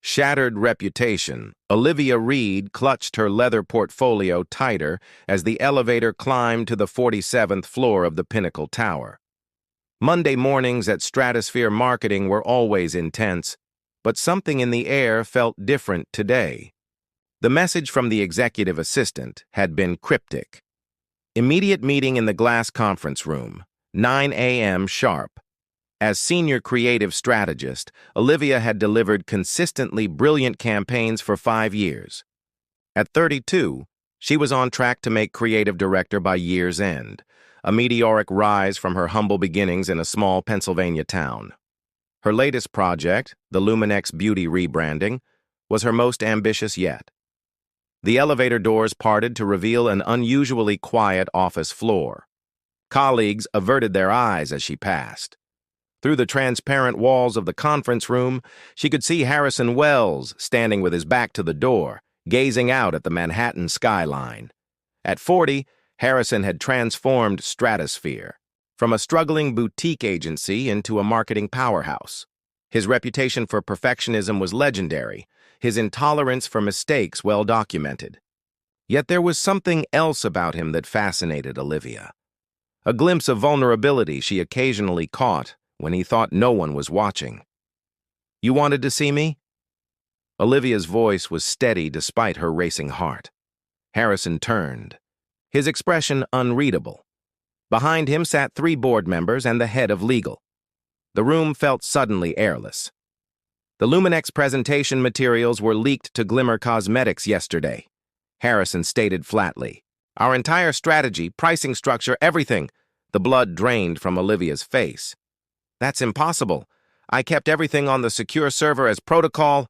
shattered reputation, Olivia Reed clutched her leather portfolio tighter as the elevator climbed to the 47th floor of the Pinnacle Tower. Monday mornings at Stratosphere Marketing were always intense, but something in the air felt different today. The message from the executive assistant had been cryptic. Immediate meeting in the glass conference room, 9 a.m. sharp. As senior creative strategist, Olivia had delivered consistently brilliant campaigns for 5 years. At 32, she was on track to make creative director by year's end, a meteoric rise from her humble beginnings in a small Pennsylvania town. Her latest project, the Luminex Beauty rebranding, was her most ambitious yet. The elevator doors parted to reveal an unusually quiet office floor. Colleagues averted their eyes as she passed. Through the transparent walls of the conference room, she could see Harrison Wells standing with his back to the door, gazing out at the Manhattan skyline. At 40, Harrison had transformed Stratosphere, from a struggling boutique agency into a marketing powerhouse. His reputation for perfectionism was legendary, his intolerance for mistakes well documented. Yet there was something else about him that fascinated Olivia. A glimpse of vulnerability she occasionally caught when he thought no one was watching. "You wanted to see me?" Olivia's voice was steady despite her racing heart. Harrison turned, his expression unreadable. Behind him sat 3 board members and the head of legal. The room felt suddenly airless. "The Luminex presentation materials were leaked to Glimmer Cosmetics yesterday," Harrison stated flatly. "Our entire strategy, pricing structure, everything." The blood drained from Olivia's face. "That's impossible. I kept everything on the secure server as protocol."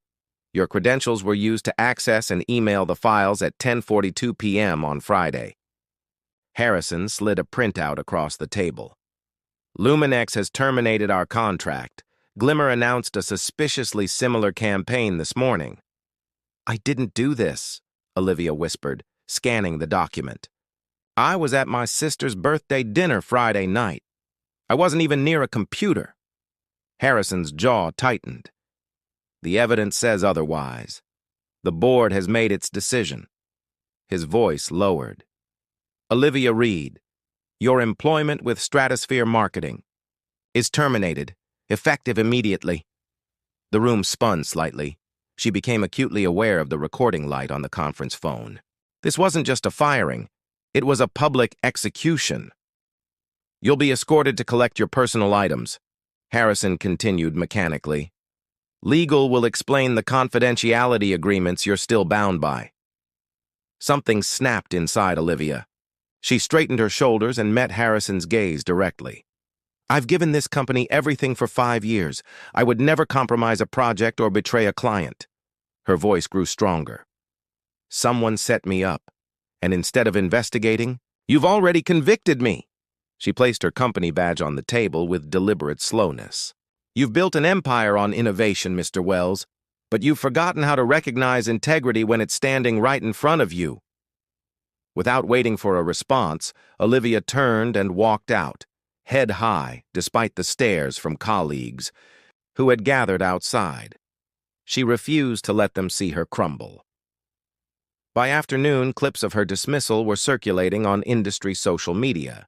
"Your credentials were used to access and email the files at 10:42 p.m. on Friday." Harrison slid a printout across the table. "Luminex has terminated our contract. Glimmer announced a suspiciously similar campaign this morning." "I didn't do this," Olivia whispered, scanning the document. "I was at my sister's birthday dinner Friday night. I wasn't even near a computer." Harrison's jaw tightened. "The evidence says otherwise. The board has made its decision." His voice lowered. "Olivia Reed, your employment with Stratosphere Marketing is terminated, effective immediately." The room spun slightly. She became acutely aware of the recording light on the conference phone. This wasn't just a firing. It was a public execution. "You'll be escorted to collect your personal items," Harrison continued mechanically. "Legal will explain the confidentiality agreements you're still bound by." Something snapped inside Olivia. She straightened her shoulders and met Harrison's gaze directly. "I've given this company everything for 5 years. I would never compromise a project or betray a client." Her voice grew stronger. "Someone set me up, and instead of investigating, you've already convicted me." She placed her company badge on the table with deliberate slowness. "You've built an empire on innovation, Mr. Wells, but you've forgotten how to recognize integrity when it's standing right in front of you." Without waiting for a response, Olivia turned and walked out, head high despite the stares from colleagues who had gathered outside. She refused to let them see her crumble. By afternoon, clips of her dismissal were circulating on industry social media.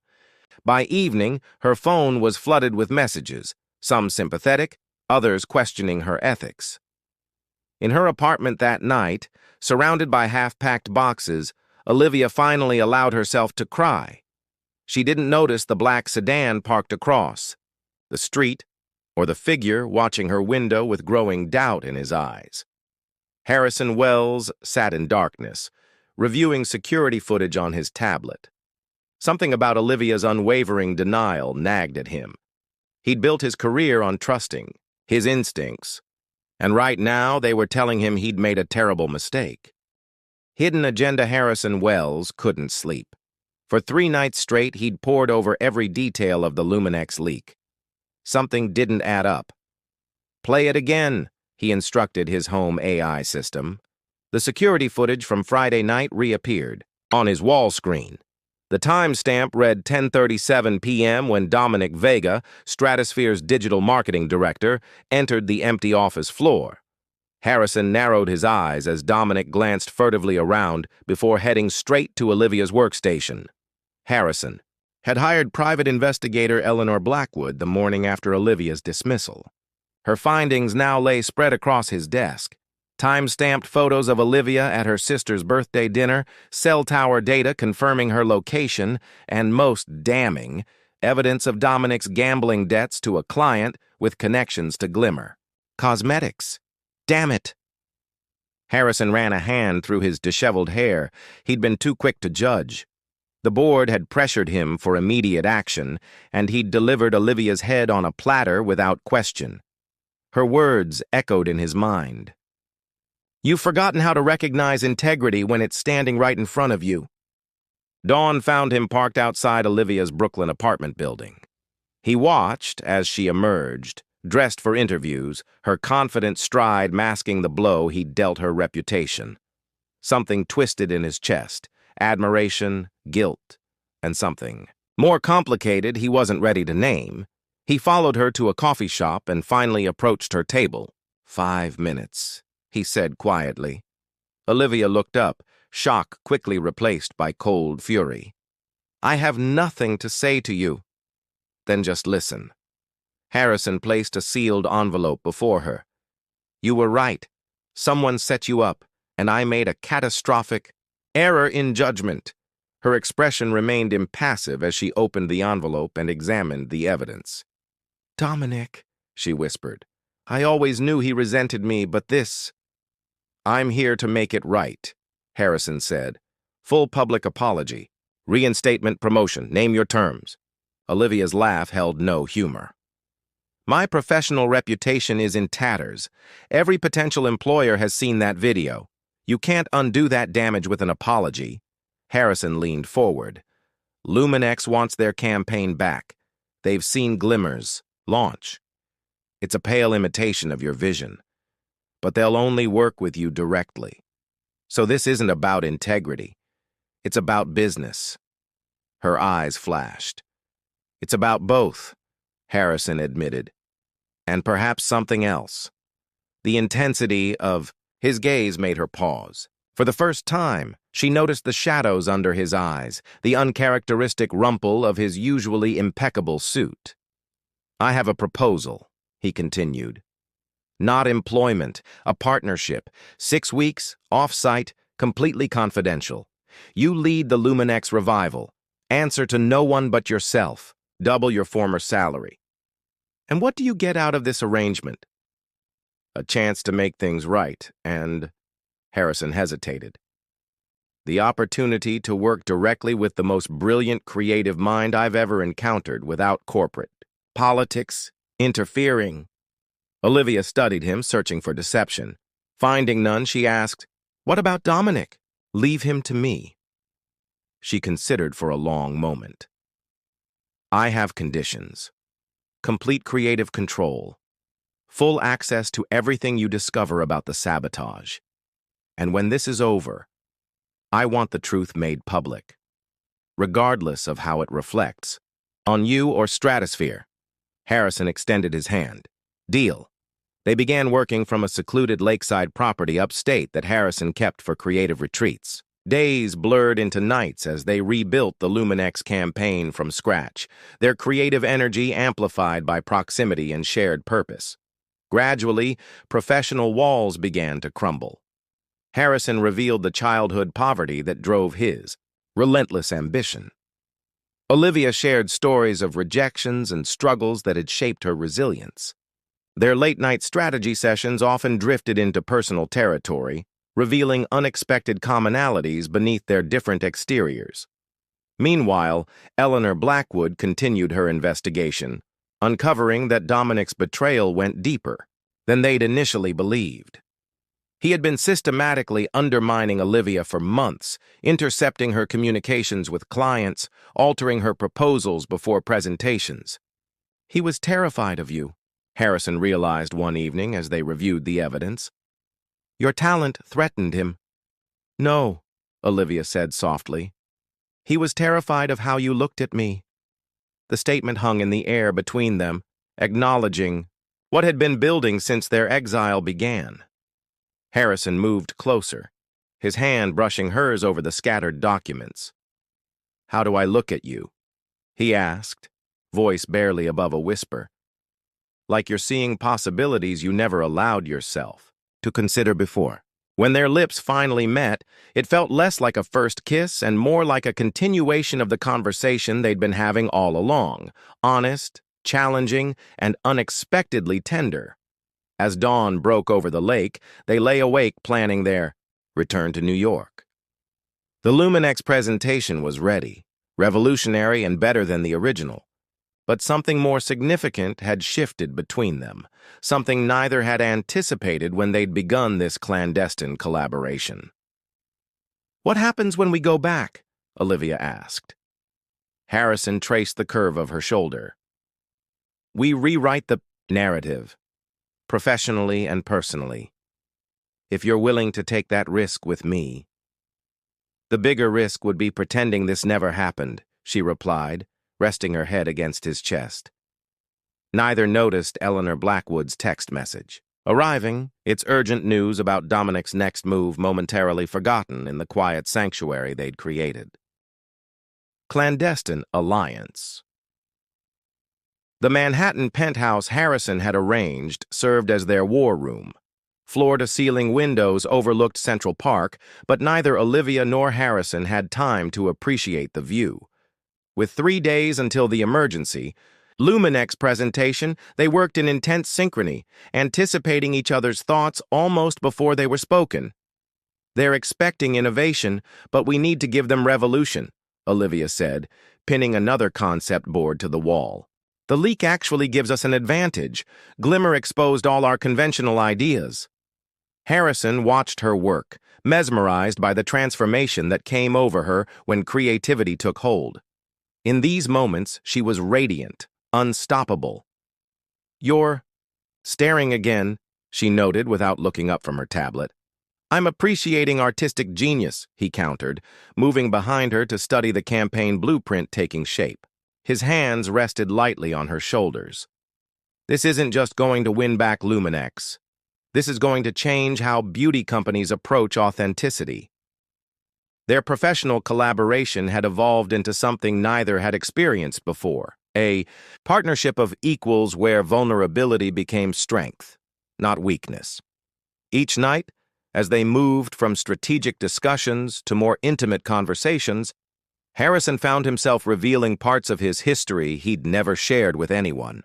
By evening, her phone was flooded with messages, some sympathetic, others questioning her ethics. In her apartment that night, surrounded by half-packed boxes, Olivia finally allowed herself to cry. She didn't notice the black sedan parked across the street, or the figure watching her window with growing doubt in his eyes. Harrison Wells sat in darkness, reviewing security footage on his tablet. Something about Olivia's unwavering denial nagged at him. He'd built his career on trusting his instincts, and right now they were telling him he'd made a terrible mistake. Hidden agenda Harrison Wells couldn't sleep. For 3 nights straight, he'd pored over every detail of the Luminex leak. Something didn't add up. "Play it again," he instructed his home AI system. The security footage from Friday night reappeared on his wall screen. The timestamp read 10:37 p.m. when Dominic Vega, Stratosphere's digital marketing director, entered the empty office floor. Harrison narrowed his eyes as Dominic glanced furtively around before heading straight to Olivia's workstation. Harrison had hired private investigator Eleanor Blackwood the morning after Olivia's dismissal. Her findings now lay spread across his desk. Time-stamped photos of Olivia at her sister's birthday dinner, cell tower data confirming her location, and most damning, evidence of Dominic's gambling debts to a client with connections to Glimmer. Cosmetics. Damn it! Harrison ran a hand through his disheveled hair. He'd been too quick to judge. The board had pressured him for immediate action, and he'd delivered Olivia's head on a platter without question. Her words echoed in his mind. "You've forgotten how to recognize integrity when it's standing right in front of you." Dawn found him parked outside Olivia's Brooklyn apartment building. He watched as she emerged, dressed for interviews, her confident stride masking the blow he'd dealt her reputation. Something twisted in his chest, admiration, guilt, and something more complicated he wasn't ready to name. He followed her to a coffee shop and finally approached her table. 5 minutes, he said quietly. Olivia looked up, shock quickly replaced by cold fury. "I have nothing to say to you." "Then just listen." Harrison placed a sealed envelope before her. "You were right. Someone set you up, and I made a catastrophic error in judgment." Her expression remained impassive as she opened the envelope and examined the evidence. "Dominic," she whispered, "I always knew he resented me, but this—" "I'm here to make it right," Harrison said. "Full public apology. Reinstatement, promotion. Name your terms." Olivia's laugh held no humor. "My professional reputation is in tatters. Every potential employer has seen that video. You can't undo that damage with an apology." Harrison leaned forward. "Luminex wants their campaign back. They've seen Glimmer's launch. It's a pale imitation of your vision. But they'll only work with you directly. So this isn't about integrity. It's about business." Her eyes flashed. "It's about both," Harrison admitted. "And perhaps something else." The intensity of his gaze made her pause. For the first time, she noticed the shadows under his eyes, the uncharacteristic rumple of his usually impeccable suit. "I have a proposal," he continued. "Not employment, a partnership. 6 weeks, off-site, completely confidential. You lead the Luminex revival. Answer to no one but yourself. Double your former salary. And what do you get out of this arrangement?" "A chance to make things right, and—" Harrison hesitated. "The opportunity to work directly with the most brilliant creative mind I've ever encountered without corporate politics interfering." Olivia studied him, searching for deception. Finding none, she asked, "What about Dominic? Leave him to me." She considered for a long moment. "I have conditions. Complete creative control. Full access to everything you discover about the sabotage. And when this is over, I want the truth made public, regardless of how it reflects on you or Stratosphere." Harrison extended his hand. "Deal." They began working from a secluded lakeside property upstate that Harrison kept for creative retreats. Days blurred into nights as they rebuilt the Luminex campaign from scratch, their creative energy amplified by proximity and shared purpose. Gradually, professional walls began to crumble. Harrison revealed the childhood poverty that drove his relentless ambition. Olivia shared stories of rejections and struggles that had shaped her resilience. Their late-night strategy sessions often drifted into personal territory, revealing unexpected commonalities beneath their different exteriors. Meanwhile, Eleanor Blackwood continued her investigation, uncovering that Dominic's betrayal went deeper than they'd initially believed. He had been systematically undermining Olivia for months, intercepting her communications with clients, altering her proposals before presentations. "He was terrified of you," Harrison realized one evening as they reviewed the evidence. "Your talent threatened him." "No," Olivia said softly. "He was terrified of how you looked at me." The statement hung in the air between them, acknowledging what had been building since their exile began. Harrison moved closer, his hand brushing hers over the scattered documents. "How do I look at you?" he asked, voice barely above a whisper. "Like you're seeing possibilities you never allowed yourself to consider before." When their lips finally met, it felt less like a first kiss and more like a continuation of the conversation they'd been having all along, honest, challenging, and unexpectedly tender. As dawn broke over the lake, they lay awake planning their return to New York. The Luminex presentation was ready, revolutionary and better than the original. But something more significant had shifted between them, something neither had anticipated when they'd begun this clandestine collaboration. "What happens when we go back?" Olivia asked. Harrison traced the curve of her shoulder. "We rewrite the narrative, professionally and personally. If you're willing to take that risk with me." "The bigger risk would be pretending this never happened," she replied, resting her head against his chest. Neither noticed Eleanor Blackwood's text message. Arriving, its urgent news about Dominic's next move momentarily forgotten in the quiet sanctuary they'd created. Clandestine alliance. The Manhattan penthouse Harrison had arranged served as their war room. Floor-to-ceiling windows overlooked Central Park, but neither Olivia nor Harrison had time to appreciate the view. With 3 days until the emergency, Luminex presentation, they worked in intense synchrony, anticipating each other's thoughts almost before they were spoken. "They're expecting innovation, but we need to give them revolution," Olivia said, pinning another concept board to the wall. "The leak actually gives us an advantage. Glimmer exposed all our conventional ideas." Harrison watched her work, mesmerized by the transformation that came over her when creativity took hold. In these moments, she was radiant, unstoppable. "You're staring again," she noted without looking up from her tablet. "I'm appreciating artistic genius," he countered, moving behind her to study the campaign blueprint taking shape. His hands rested lightly on her shoulders. "This isn't just going to win back Luminex. This is going to change how beauty companies approach authenticity." Their professional collaboration had evolved into something neither had experienced before, a partnership of equals where vulnerability became strength, not weakness. Each night, as they moved from strategic discussions to more intimate conversations, Harrison found himself revealing parts of his history he'd never shared with anyone.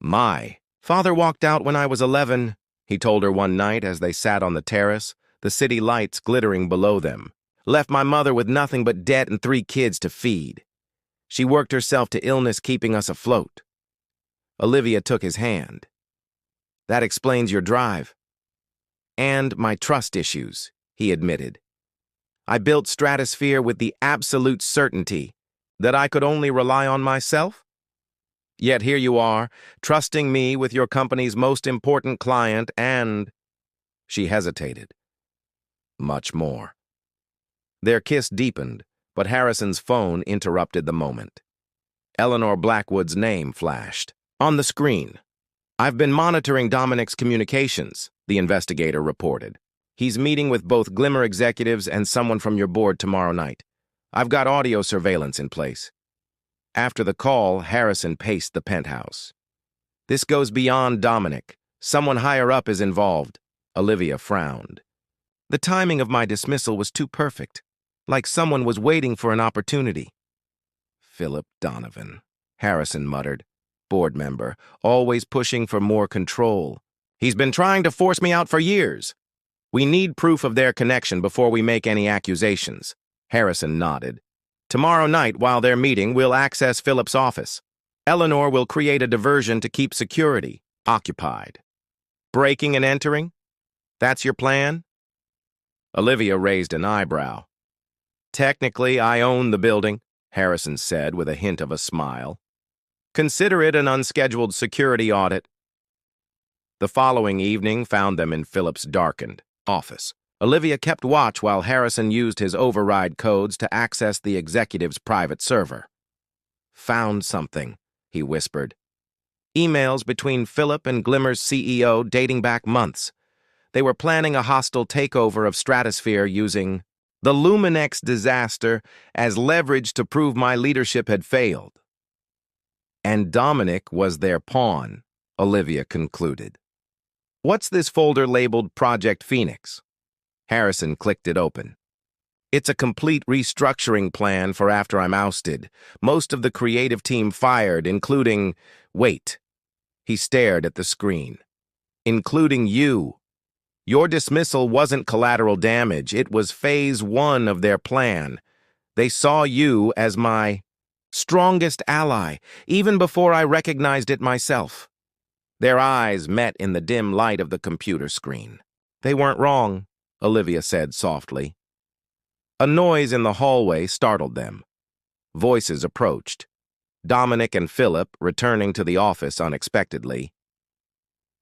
"My father walked out when I was 11, he told her one night as they sat on the terrace, the city lights glittering below them. "Left my mother with nothing but debt and 3 kids to feed. She worked herself to illness keeping us afloat." Olivia took his hand. "That explains your drive." "And my trust issues," he admitted. "I built Stratosphere with the absolute certainty that I could only rely on myself. Yet here you are, trusting me with your company's most important client and—" She hesitated. "Much more." Their kiss deepened, but Harrison's phone interrupted the moment. Eleanor Blackwood's name flashed. On the screen. "I've been monitoring Dominic's communications," the investigator reported. "He's meeting with both Glimmer executives and someone from your board tomorrow night. I've got audio surveillance in place." After the call, Harrison paced the penthouse. "This goes beyond Dominic. Someone higher up is involved." Olivia frowned. "The timing of my dismissal was too perfect, like someone was waiting for an opportunity." "Philip Donovan," Harrison muttered. "Board member, always pushing for more control. He's been trying to force me out for years. We need proof of their connection before we make any accusations." Harrison nodded. "Tomorrow night, while they're meeting, we'll access Philip's office. Eleanor will create a diversion to keep security occupied. Breaking and entering? That's your plan?" Olivia raised an eyebrow. "Technically, I own the building," Harrison said with a hint of a smile. "Consider it an unscheduled security audit." The following evening found them in Philip's darkened office. Olivia kept watch while Harrison used his override codes to access the executive's private server. "Found something," he whispered. "Emails between Philip and Glimmer's CEO dating back months. They were planning a hostile takeover of Stratosphere using the Luminex disaster as leverage to prove my leadership had failed. And Dominic was their pawn, Olivia concluded. What's this folder labeled Project Phoenix? Harrison clicked it open. It's a complete restructuring plan for after I'm ousted. Most of the creative team fired, including... Wait. He stared at the screen. Including you. Your dismissal wasn't collateral damage. It was phase 1 of their plan. They saw you as my strongest ally, even before I recognized it myself. Their eyes met in the dim light of the computer screen. They weren't wrong, Olivia said softly. A noise in the hallway startled them. Voices approached. Dominic and Philip returning to the office unexpectedly.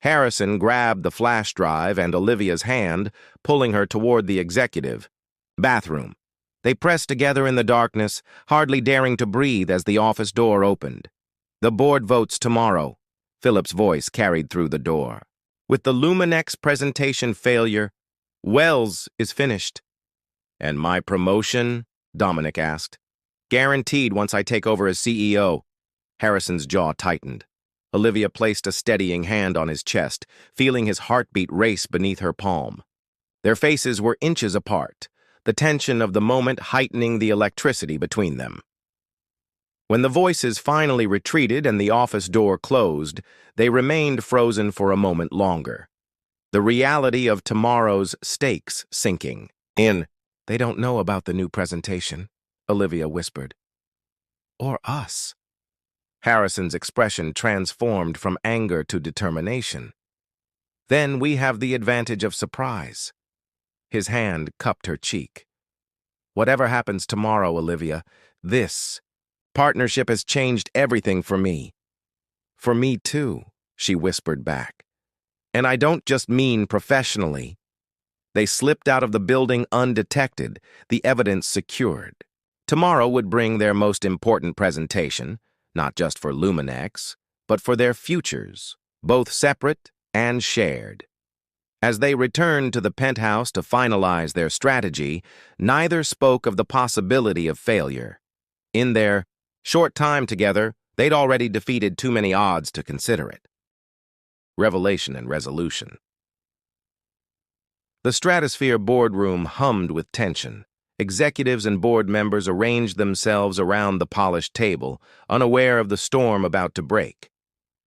Harrison grabbed the flash drive and Olivia's hand, pulling her toward the executive. Bathroom. They pressed together in the darkness, hardly daring to breathe as the office door opened. The board votes tomorrow, Philip's voice carried through the door. With the Luminex presentation failure, Wells is finished. And my promotion? Dominic asked. Guaranteed once I take over as CEO. Harrison's jaw tightened. Olivia placed a steadying hand on his chest, feeling his heartbeat race beneath her palm. Their faces were inches apart, the tension of the moment heightening the electricity between them. When the voices finally retreated and the office door closed, they remained frozen for a moment longer. The reality of tomorrow's stakes sinking in. They don't know about the new presentation, Olivia whispered. Or us. Harrison's expression transformed from anger to determination. Then we have the advantage of surprise. His hand cupped her cheek. Whatever happens tomorrow, Olivia, this partnership has changed everything for me. For me too, she whispered back. And I don't just mean professionally. They slipped out of the building undetected, the evidence secured. Tomorrow would bring their most important presentation, not just for Luminex, but for their futures, both separate and shared. As they returned to the penthouse to finalize their strategy, neither spoke of the possibility of failure. In their short time together, they'd already defeated too many odds to consider it. Revelation and resolution. The Stratosphere boardroom hummed with tension. Executives and board members arranged themselves around the polished table, unaware of the storm about to break.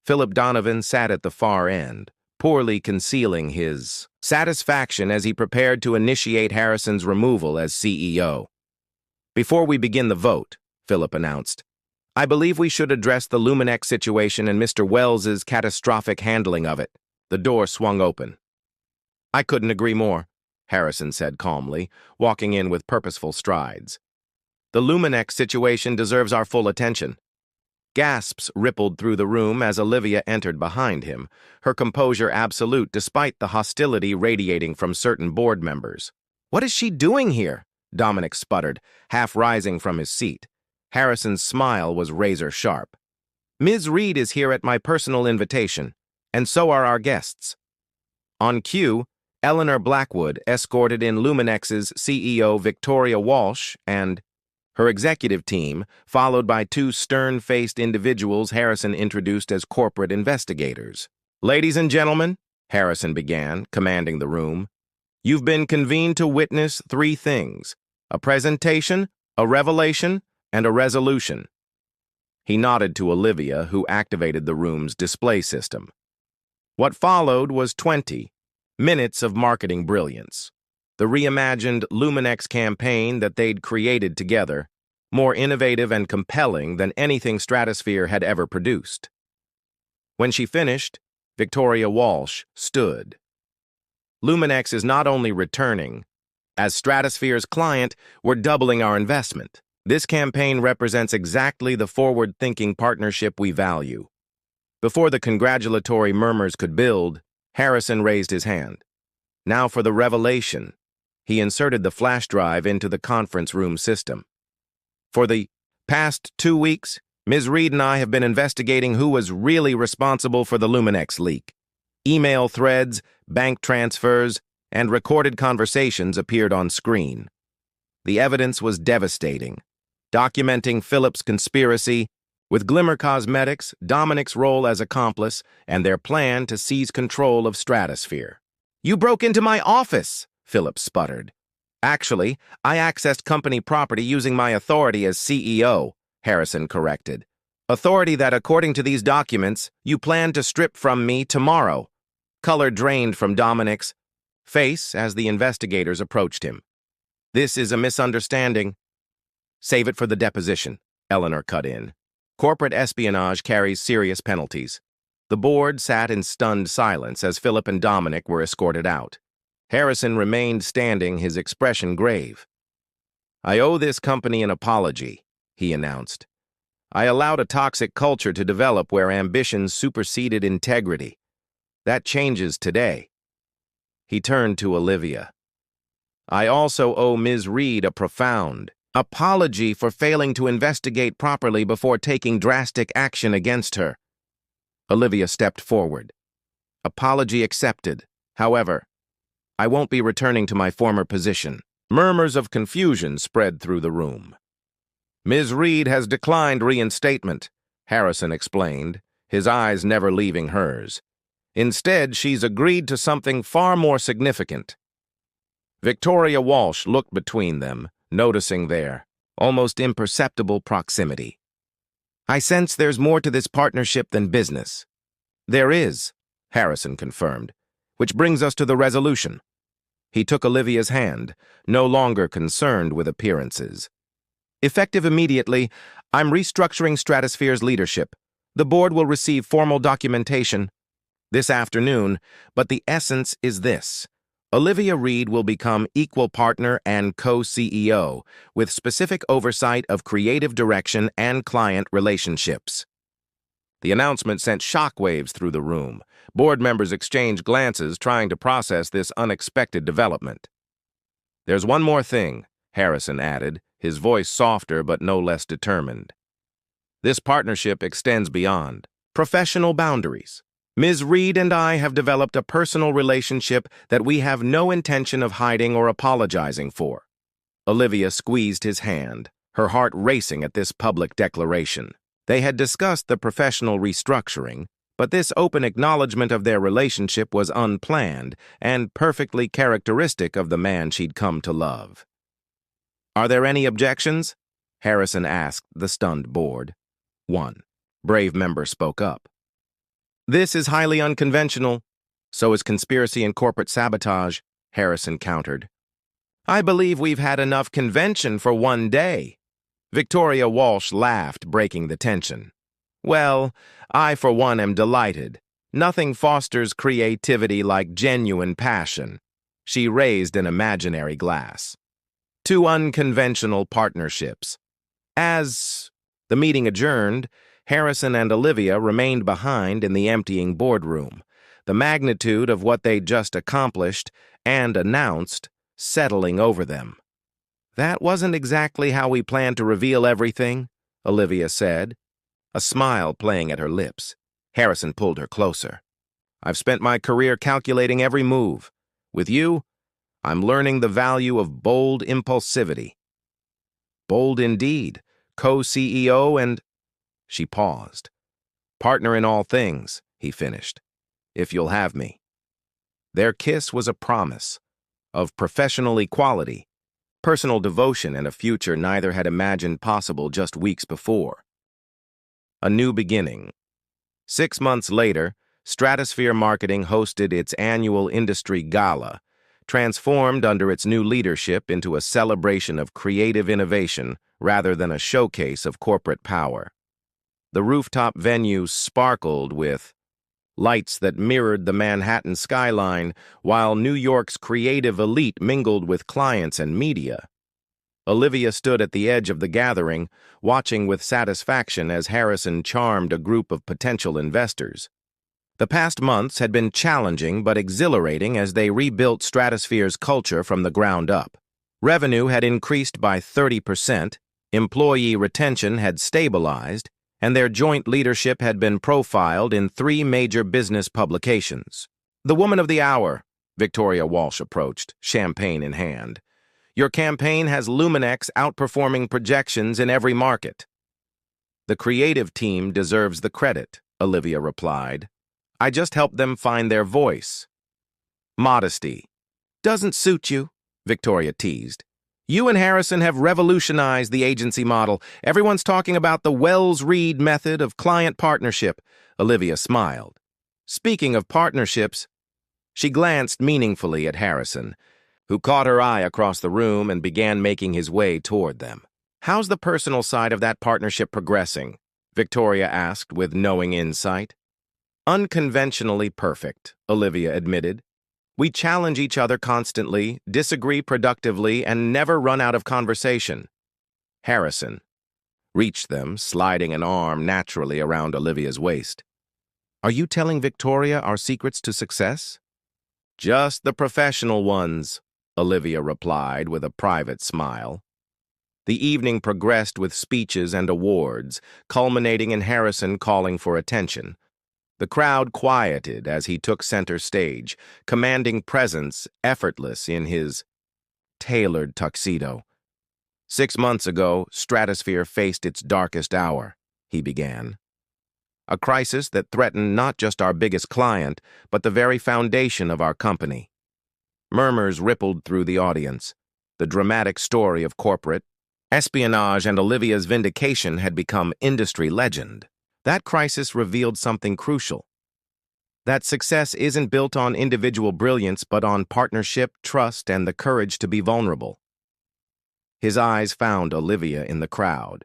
Philip Donovan sat at the far end, poorly concealing his satisfaction as he prepared to initiate Harrison's removal as CEO. Before we begin the vote, Philip announced, I believe we should address the Luminex situation and Mr. Wells's catastrophic handling of it. The door swung open. I couldn't agree more, Harrison said calmly, walking in with purposeful strides. The Luminex situation deserves our full attention. Gasps rippled through the room as Olivia entered behind him, her composure absolute despite the hostility radiating from certain board members. What is she doing here? Dominic sputtered, half rising from his seat. Harrison's smile was razor-sharp. Ms. Reed is here at my personal invitation, and so are our guests. On cue, Eleanor Blackwood escorted in Luminex's CEO Victoria Walsh and her executive team, followed by two stern-faced individuals Harrison introduced as corporate investigators. Ladies and gentlemen, Harrison began, commanding the room, you've been convened to witness three things: a presentation, a revelation, and a resolution. He nodded to Olivia, who activated the room's display system. What followed was 20 minutes of marketing brilliance. The reimagined Luminex campaign that they'd created together, more innovative and compelling than anything Stratosphere had ever produced. When she finished, Victoria Walsh stood. Luminex is not only returning. As Stratosphere's client, we're doubling our investment. This campaign represents exactly the forward-thinking partnership we value. Before the congratulatory murmurs could build, Harrison raised his hand. Now for the revelation. He inserted the flash drive into the conference room system. For the past 2 weeks, Ms. Reed and I have been investigating who was really responsible for the Luminex leak. Email threads, bank transfers, and recorded conversations appeared on screen. The evidence was devastating, documenting Philip's conspiracy, with Glimmer Cosmetics, Dominic's role as accomplice, and their plan to seize control of Stratosphere. "You broke into my office," Philip sputtered. "Actually, I accessed company property using my authority as CEO," Harrison corrected. "Authority that, according to these documents, you plan to strip from me tomorrow." Color drained from Dominic's face as the investigators approached him. "This is a misunderstanding." "Save it for the deposition," Eleanor cut in. "Corporate espionage carries serious penalties." The board sat in stunned silence as Philip and Dominic were escorted out. Harrison remained standing, his expression grave. "I owe this company an apology," he announced. "I allowed a toxic culture to develop where ambitions superseded integrity. That changes today." He turned to Olivia. "I also owe Ms. Reed a profound apology for failing to investigate properly before taking drastic action against her." Olivia stepped forward. "Apology accepted. However, I won't be returning to my former position." Murmurs of confusion spread through the room. "Ms. Reed has declined reinstatement," Harrison explained, his eyes never leaving hers. "Instead, she's agreed to something far more significant." Victoria Walsh looked between them, noticing their almost imperceptible proximity. "I sense there's more to this partnership than business." "There is," Harrison confirmed, "which brings us to the resolution." He took Olivia's hand, no longer concerned with appearances. "Effective immediately, I'm restructuring Stratosphere's leadership. The board will receive formal documentation this afternoon, but the essence is this. Olivia Reed will become equal partner and co-CEO, with specific oversight of creative direction and client relationships." The announcement sent shockwaves through the room. Board members exchanged glances, trying to process this unexpected development. "There's one more thing," Harrison added, his voice softer but no less determined. "This partnership extends beyond professional boundaries. Ms. Reed and I have developed a personal relationship that we have no intention of hiding or apologizing for." Olivia squeezed his hand, her heart racing at this public declaration. They had discussed the professional restructuring, but this open acknowledgement of their relationship was unplanned and perfectly characteristic of the man she'd come to love. "Are there any objections?" Harrison asked the stunned board. One brave member spoke up. "This is highly unconventional. So is conspiracy and corporate sabotage," Harrison countered. "I believe we've had enough convention for one day." Victoria Walsh laughed, breaking the tension. "Well, I for one am delighted. Nothing fosters creativity like genuine passion." She raised an imaginary glass. "Two unconventional partnerships." As the meeting adjourned, Harrison and Olivia remained behind in the emptying boardroom, the magnitude of what they'd just accomplished and announced settling over them. "That wasn't exactly how we planned to reveal everything," Olivia said, a smile playing at her lips. Harrison pulled her closer. "I've spent my career calculating every move. With you, I'm learning the value of bold impulsivity." "Bold indeed, co-CEO and—" She paused. "Partner in all things," he finished, "if you'll have me." Their kiss was a promise of professional equality, personal devotion, and a future neither had imagined possible just weeks before. A new beginning. 6 months later, Stratosphere Marketing hosted its annual industry gala, transformed under its new leadership into a celebration of creative innovation rather than a showcase of corporate power. The rooftop venue sparkled with lights that mirrored the Manhattan skyline, while New York's creative elite mingled with clients and media. Olivia stood at the edge of the gathering, watching with satisfaction as Harrison charmed a group of potential investors. The past months had been challenging but exhilarating as they rebuilt Stratosphere's culture from the ground up. Revenue had increased by 30%, employee retention had stabilized, and their joint leadership had been profiled in 3 major business publications. "The woman of the hour," Victoria Walsh approached, champagne in hand. "Your campaign has Luminex outperforming projections in every market." "The creative team deserves the credit," Olivia replied. "I just helped them find their voice." "Modesty doesn't suit you," Victoria teased. "You and Harrison have revolutionized the agency model. Everyone's talking about the Wells-Reed method of client partnership." Olivia smiled. "Speaking of partnerships," she glanced meaningfully at Harrison, who caught her eye across the room and began making his way toward them. "How's the personal side of that partnership progressing?" Victoria asked with knowing insight. "Unconventionally perfect," Olivia admitted. "We challenge each other constantly, disagree productively, and never run out of conversation." Harrison reached them, sliding an arm naturally around Olivia's waist. "Are you telling Victoria our secrets to success?" "Just the professional ones," Olivia replied with a private smile. The evening progressed with speeches and awards, culminating in Harrison calling for attention. The crowd quieted as he took center stage, commanding presence effortless in his tailored tuxedo. "6 months ago, Stratosphere faced its darkest hour," he began. "A crisis that threatened not just our biggest client, but the very foundation of our company." Murmurs rippled through the audience. The dramatic story of corporate espionage and Olivia's vindication had become industry legend. That crisis revealed something crucial: that success isn't built on individual brilliance, but on partnership, trust, and the courage to be vulnerable. His eyes found Olivia in the crowd.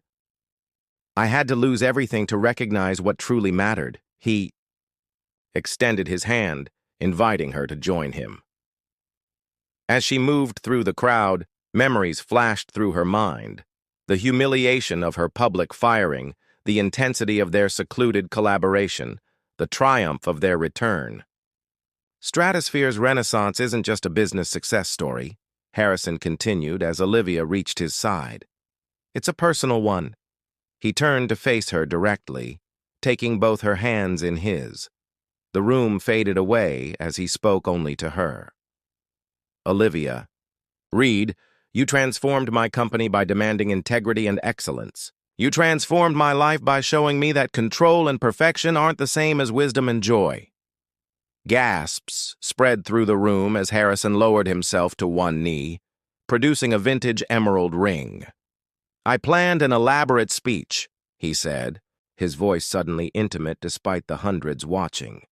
"I had to lose everything to recognize what truly mattered." He extended his hand, inviting her to join him. As she moved through the crowd, memories flashed through her mind. The humiliation of her public firing, the intensity of their secluded collaboration, the triumph of their return. "Stratosphere's renaissance isn't just a business success story," Harrison continued as Olivia reached his side. "It's a personal one." He turned to face her directly, taking both her hands in his. The room faded away as he spoke only to her. "Olivia Reed, you transformed my company by demanding integrity and excellence. You transformed my life by showing me that control and perfection aren't the same as wisdom and joy." Gasps spread through the room as Harrison lowered himself to one knee, producing a vintage emerald ring. "I planned an elaborate speech," he said, his voice suddenly intimate despite the hundreds watching.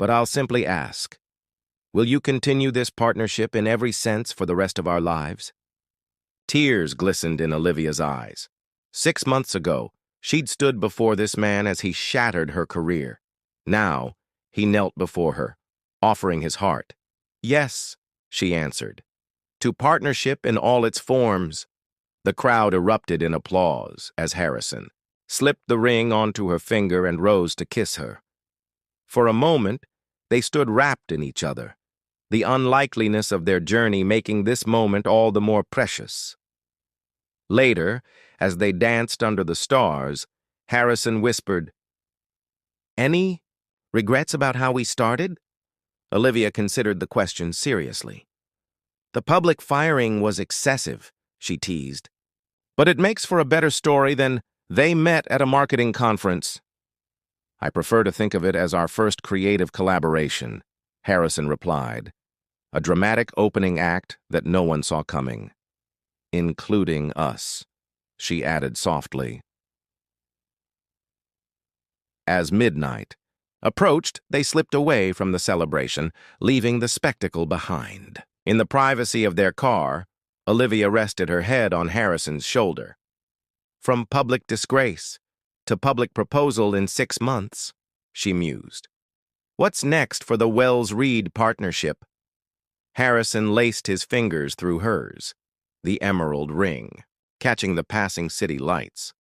"But I'll simply ask, will you continue this partnership in every sense for the rest of our lives?" Tears glistened in Olivia's eyes. 6 months ago, she'd stood before this man as he shattered her career. Now, he knelt before her, offering his heart. "Yes," she answered, "to partnership in all its forms." The crowd erupted in applause as Harrison slipped the ring onto her finger and rose to kiss her. For a moment, they stood wrapped in each other, the unlikeliness of their journey making this moment all the more precious. Later, as they danced under the stars, Harrison whispered, "Any regrets about how we started?" Olivia considered the question seriously. "The public firing was excessive," she teased. "But it makes for a better story than they met at a marketing conference." "I prefer to think of it as our first creative collaboration," Harrison replied. "A dramatic opening act that no one saw coming. Including us," she added softly. As midnight approached, they slipped away from the celebration, leaving the spectacle behind. In the privacy of their car, Olivia rested her head on Harrison's shoulder. "From public disgrace to public proposal in 6 months," she mused. "What's next for the Wells-Reed partnership?" Harrison laced his fingers through hers, the emerald ring, catching the passing city lights.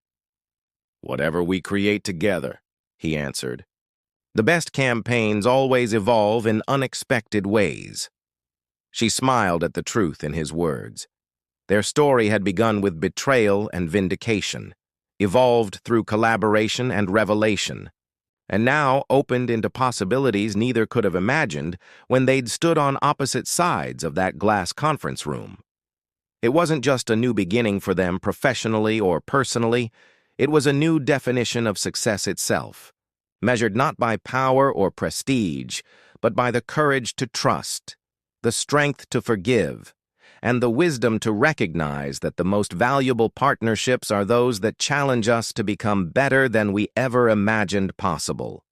"Whatever we create together," he answered. "The best campaigns always evolve in unexpected ways." She smiled at the truth in his words. Their story had begun with betrayal and vindication. evolved through collaboration and revelation, and now opened into possibilities neither could have imagined when they'd stood on opposite sides of that glass conference room. It wasn't just a new beginning for them professionally or personally, it was a new definition of success itself, measured not by power or prestige, but by the courage to trust, the strength to forgive, and the wisdom to recognize that the most valuable partnerships are those that challenge us to become better than we ever imagined possible.